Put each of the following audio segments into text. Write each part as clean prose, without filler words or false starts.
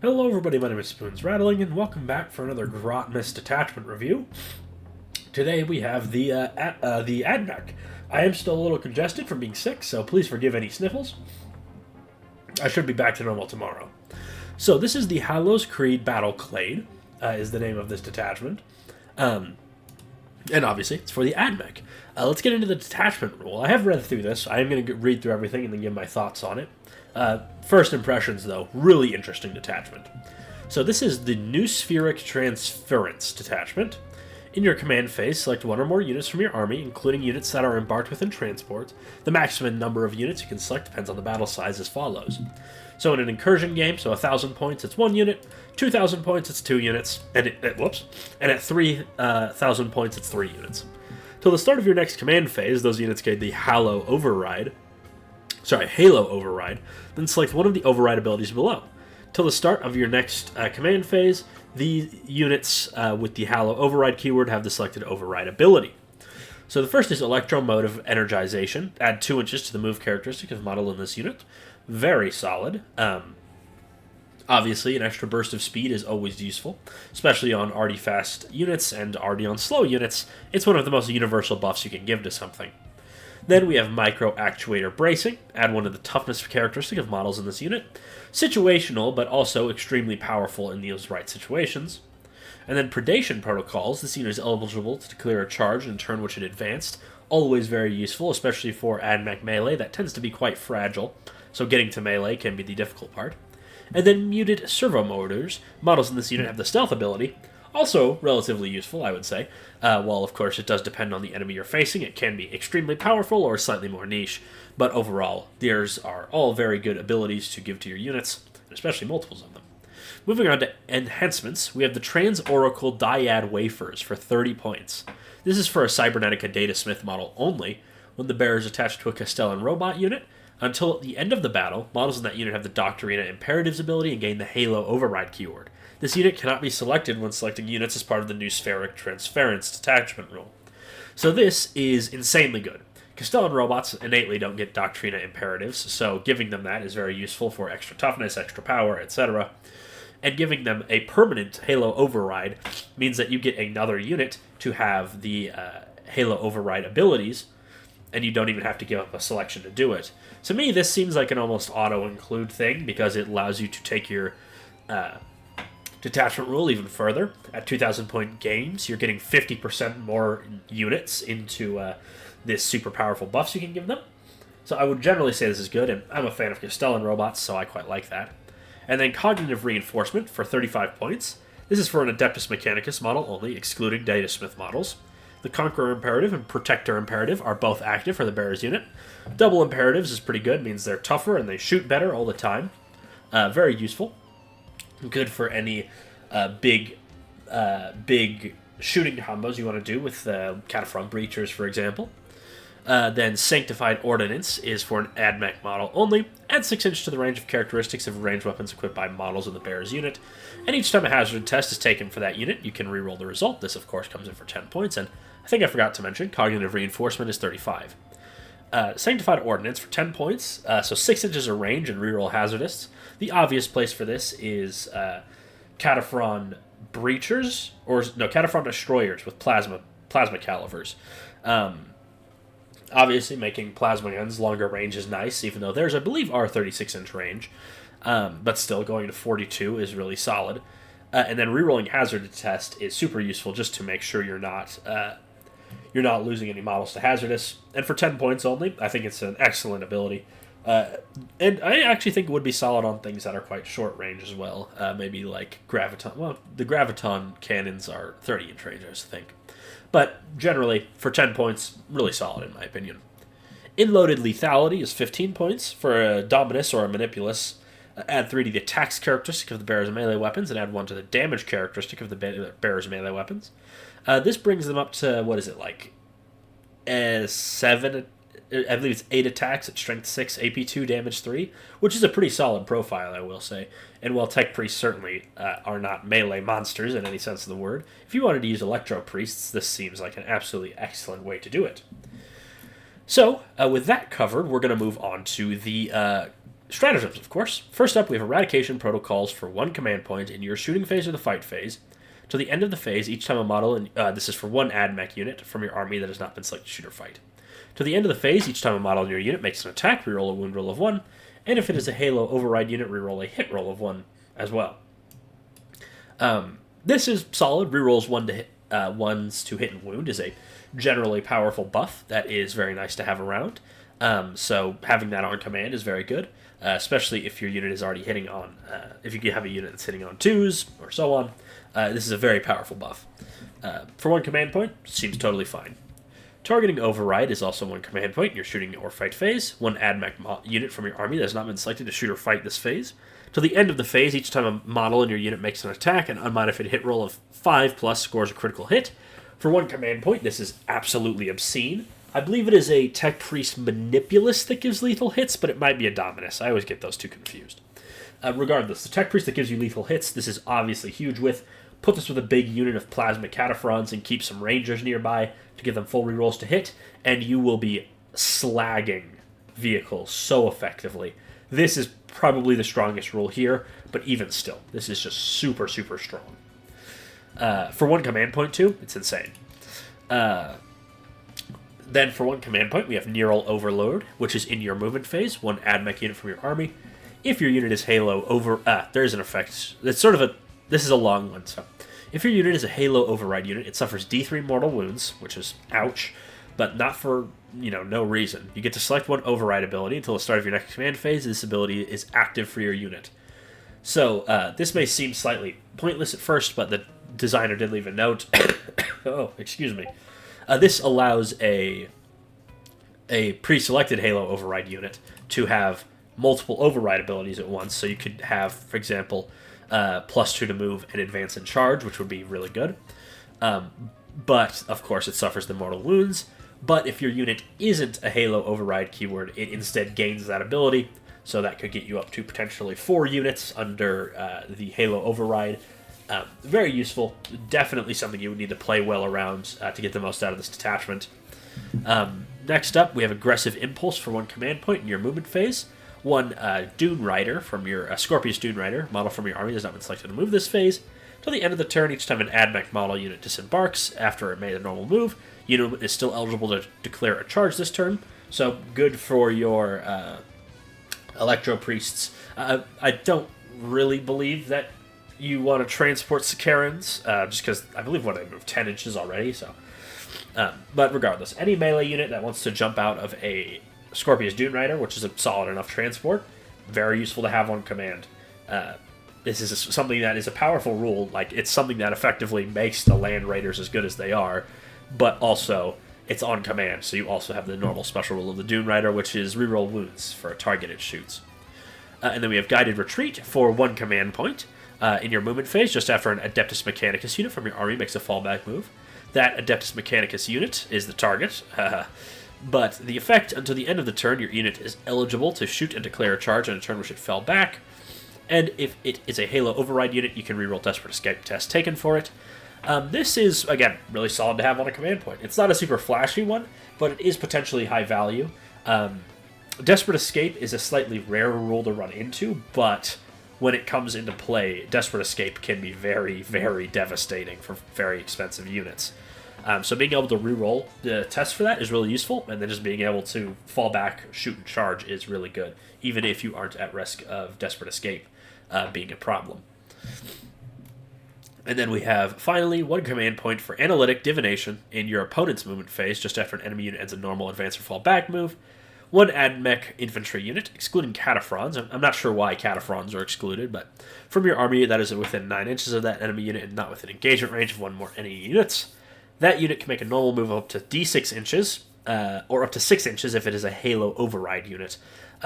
Hello everybody, my name is Spoons Rattling, and welcome back for another grotmas detachment review. Today we have the Admech. I am still a little congested from being sick, so please forgive any sniffles. I should be back to normal tomorrow. So this is the Hallows Creed Battle Clade, is the name of this detachment. And obviously, it's for the Admech. Let's get into the detachment rule. I have read through this. I am going to read through everything and then give my thoughts on it. First impressions, though, really interesting detachment. So this is the New Spheric Transference detachment. In your command phase, select one or more units from your army, including units that are embarked within transport. The maximum number of units you can select depends on the battle size as follows. So in an incursion game, so 1,000 points, it's 1 unit. 2,000 points, it's 2 units. And at 3,000 points, it's 3 units. Till the start of your next command phase, those units get the Halo Override. Then select one of the override abilities below. Till the start of your next command phase, the units with the Halo Override keyword have the selected override ability. So the first is Electromotive Energization. Add 2 inches to the move characteristic of the model in this unit. Very solid. Obviously, an extra burst of speed is always useful, especially on already fast units and already on slow units. It's one of the most universal buffs you can give to something. Then we have Micro Actuator Bracing. Add one of the toughness characteristic of models in this unit. Situational, but also extremely powerful in those right situations. And then Predation Protocols. This unit is eligible to clear a charge in a turn which it advanced. Always very useful, especially for Admech melee. That tends to be quite fragile, so getting to melee can be the difficult part. And then Muted Servo Motors. Models in this unit have the stealth ability. Also relatively useful, I would say. While, of course, it does depend on the enemy you're facing. It can be extremely powerful or slightly more niche. But overall, these are all very good abilities to give to your units, especially multiples of them. Moving on to Enhancements, we have the Trans-Oracle Dyad Wafers for 30 points. This is for a Cybernetica Datasmith model only, when the bearer is attached to a Castellan robot unit. Until the end of the battle, models in that unit have the Doctrina Imperatives ability and gain the Halo Override keyword. This unit cannot be selected when selecting units as part of the New Spheric Transference detachment rule. So this is insanely good. Castellan robots innately don't get Doctrina Imperatives, so giving them that is very useful for extra toughness, extra power, etc. And giving them a permanent Halo Override means that you get another unit to have the Halo Override abilities, and you don't even have to give up a selection to do it. To me, this seems like an almost auto-include thing, because it allows you to take your detachment rule even further. At 2,000 point games, you're getting 50% more units into this super powerful buffs you can give them. So I would generally say this is good, and I'm a fan of Castellan robots, so I quite like that. And then Cognitive Reinforcement for 35 points. This is for an Adeptus Mechanicus model only, excluding Datasmith models. The Conqueror Imperative and Protector Imperative are both active for the Bearer's unit. Double Imperatives is pretty good, means they're tougher and they shoot better all the time. Very useful. Good for any big shooting combos you want to do with Cataphrone Breachers, for example. Then Sanctified Ordnance is for an Admech model only. Add 6 inches to the range of characteristics of ranged weapons equipped by models in the bearer's unit. And each time a hazard test is taken for that unit, you can reroll the result. This, of course, comes in for 10 points. And I think I forgot to mention, Cognitive Reinforcement is 35. Sanctified Ordnance for 10 points. So 6 inches of range and reroll hazardous. The obvious place for this is Cataphrone Breachers, Cataphrone Destroyers with plasma calivers. Obviously, making plasma guns longer range is nice, even though theirs, I believe, are 36-inch range. But still, going to 42 is really solid. And then rerolling hazard test is super useful just to make sure you're not losing any models to hazardous. And for 10 points only, I think it's an excellent ability. And I actually think it would be solid on things that are quite short range as well. Maybe like Graviton. Well, the Graviton cannons are 30-inch range, I think. But generally, for 10 points, really solid in my opinion. Inloaded Lethality is 15 points for a Dominus or a Manipulus. Add 3 to the attacks characteristic of the bearer's melee weapons, and add 1 to the damage characteristic of the bearer's melee weapons. This brings them up to, 7, I believe it's 8 attacks at strength 6, AP 2, damage 3, which is a pretty solid profile, I will say. And while Tech Priests certainly are not melee monsters in any sense of the word, if you wanted to use Electro Priests, this seems like an absolutely excellent way to do it. So, with that covered, we're going to move on to the Stratagems, of course. First up, we have eradication protocols for one command point in your shooting phase or the fight phase. To the end of the phase, each time a model, and this is for one Admech unit from your army that has not been selected to shoot or fight. To the end of the phase, each time a model in your unit makes an attack, reroll a wound roll of 1, and if it is a Halo override unit, reroll a hit roll of 1 as well. This is solid. Rerolls 1s to hit and wound is a generally powerful buff that is very nice to have around. So having that on command is very good, especially if your unit is already hitting on, if you have a unit that's hitting on 2s or so on. This is a very powerful buff. For one command point, seems totally fine. Targeting Override is also one command point in your shooting or fight phase. One Admech unit from your army that has not been selected to shoot or fight this phase. Till the end of the phase, each time a model in your unit makes an attack, an unmodified hit roll of 5+ scores a critical hit. For one command point, this is absolutely obscene. I believe it is a Tech Priest Manipulus that gives lethal hits, but it might be a Dominus. I always get those two confused. Regardless, the Tech Priest that gives you lethal hits, this is obviously huge with. Put this with a big unit of Plasmic Cataphrons and keep some Rangers nearby to give them full rerolls to hit, and you will be slagging vehicles so effectively. This is probably the strongest rule here, but even still, this is just super, super strong. For one command point, too, it's insane. Then for one command point, we have Neural Overload, which is in your movement phase, one Admech unit from your army. If your unit is Halo over... there's an effect. It's sort of a... This is a long one, so... If your unit is a Halo Override unit, it suffers D3 mortal wounds, which is ouch, but not for, no reason. You get to select one Override ability until the start of your next command phase. This ability is active for your unit. So, this may seem slightly pointless at first, but the designer did leave a note. Oh, excuse me. This allows a pre-selected Halo Override unit to have multiple Override abilities at once. So you could have, for example, +2 to move and advance and charge, which would be really good. But, of course, it suffers the mortal wounds. But if your unit isn't a Halo Override keyword, it instead gains that ability. So that could get you up to potentially 4 units under the Halo Override. Very useful. Definitely something you would need to play well around to get the most out of this detachment. Next up, we have Aggressive Impulse for one command point in your movement phase. One Dune Rider from your Scorpius Dune Rider model from your army has not been selected to move this phase. Till the end of the turn, each time an Admech model unit disembarks after it made a normal move, unit is still eligible to declare a charge this turn. So good for your Electro Priests. I don't really believe that you want to transport Sicarans, just because I believe they moved 10 inches already. So, but regardless, any melee unit that wants to jump out of a Scorpius Dune Rider, which is a solid enough transport, very useful to have on command. This is something that is a powerful rule. Like, it's something that effectively makes the Land Raiders as good as they are, but also it's on command, so you also have the normal special rule of the Dune Rider, which is reroll wounds for targeted shoots. And then we have Guided Retreat for one command point. In your movement phase, just after an Adeptus Mechanicus unit from your army makes a fallback move. That Adeptus Mechanicus unit is the target, but the effect until the end of the turn, your unit is eligible to shoot and declare a charge on a turn which it fell back. And if it is a Halo Override unit, you can reroll Desperate Escape test taken for it. This is, again, really solid to have on a command point. It's not a super flashy one, but it is potentially high value. Desperate Escape is a slightly rarer rule to run into, but when it comes into play, Desperate Escape can be very, very devastating for very expensive units. So being able to reroll the test for that is really useful, and then just being able to fall back, shoot, and charge is really good, even if you aren't at risk of Desperate Escape being a problem. And then we have, finally, one command point for Analytic Divination in your opponent's movement phase, just after an enemy unit ends a normal advance or fall back move. One Admech infantry unit, excluding Cataphrons. I'm not sure why Cataphrons are excluded, but from your army that is within 9 inches of that enemy unit and not within engagement range of one more enemy units. That unit can make a normal move up to D6 inches, or up to 6 inches if it is a Halo Override unit.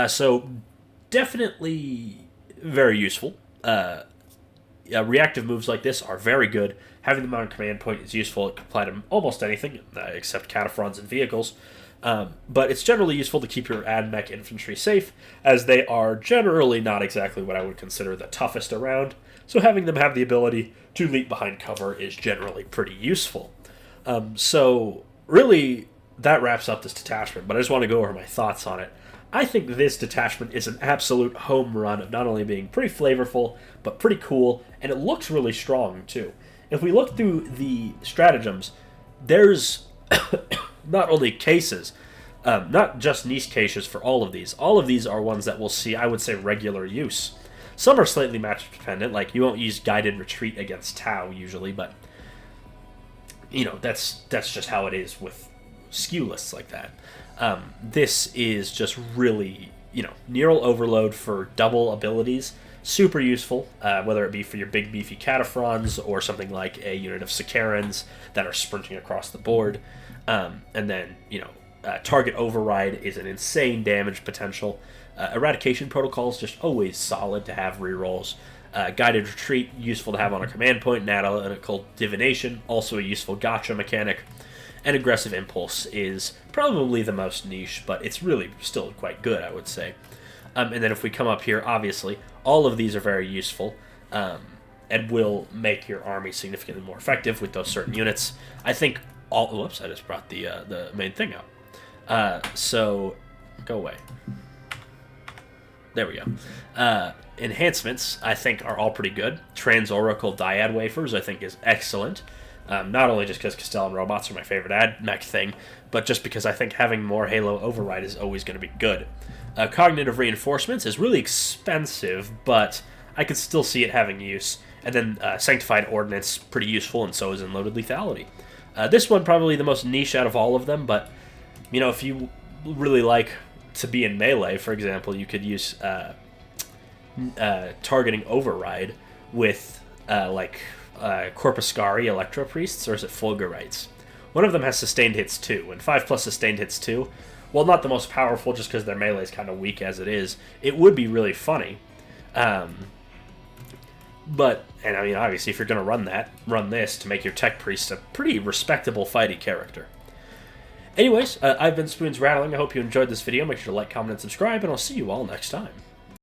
So definitely very useful. Reactive moves like this are very good. Having them on command point is useful. It can apply to almost anything, except Cataphrons and vehicles. But it's generally useful to keep your Admech infantry safe, as they are generally not exactly what I would consider the toughest around, so having them have the ability to leap behind cover is generally pretty useful. So really, that wraps up this detachment, but I just want to go over my thoughts on it. I think this detachment is an absolute home run of not only being pretty flavorful, but pretty cool, and it looks really strong, too. If we look through the stratagems, there's not only cases, not just niche cases for all of these. All of these are ones that will see, I would say, regular use. Some are slightly match dependent, like you won't use guided retreat against Tau usually, but you know, that's just how it is with skew lists like that. This is just really, you know, neural overload for double abilities. Super useful, whether it be for your big beefy cataphrons or something like a unit of Sicarans that are sprinting across the board. And then, you know, target override is an insane damage potential. Eradication protocol is just always solid to have rerolls. Guided retreat, useful to have on a command point. Analytical divination, also a useful gotcha mechanic. And aggressive impulse is probably the most niche, but it's really still quite good, I would say. And then if we come up here, obviously, all of these are very useful and will make your army significantly more effective with those certain units. I think all... Whoops, I just brought the main thing up. So, go away. There we go. Enhancements, I think, are all pretty good. Trans-Oracle Dyad Wafers, I think, is excellent. Not only just because Castellan robots are my favorite Admech thing, but just because I think having more Halo Override is always going to be good. Cognitive Reinforcements is really expensive, but I could still see it having use. And then Sanctified Ordnance, pretty useful, and so is Unloaded Lethality. This one probably the most niche out of all of them, but, you know, if you really like to be in melee, for example, you could use targeting override with Corpuscari Electro Priests, or is it Fulgurites? One of them has sustained hits too, and 5+ sustained hits too. While not the most powerful, just because their melee is kind of weak as it is, it would be really funny. But, and I mean, obviously, if you're going to run this to make your Tech Priest a pretty respectable fighty character. Anyways, I've been Spoons Rattling. I hope you enjoyed this video. Make sure to like, comment, and subscribe, and I'll see you all next time.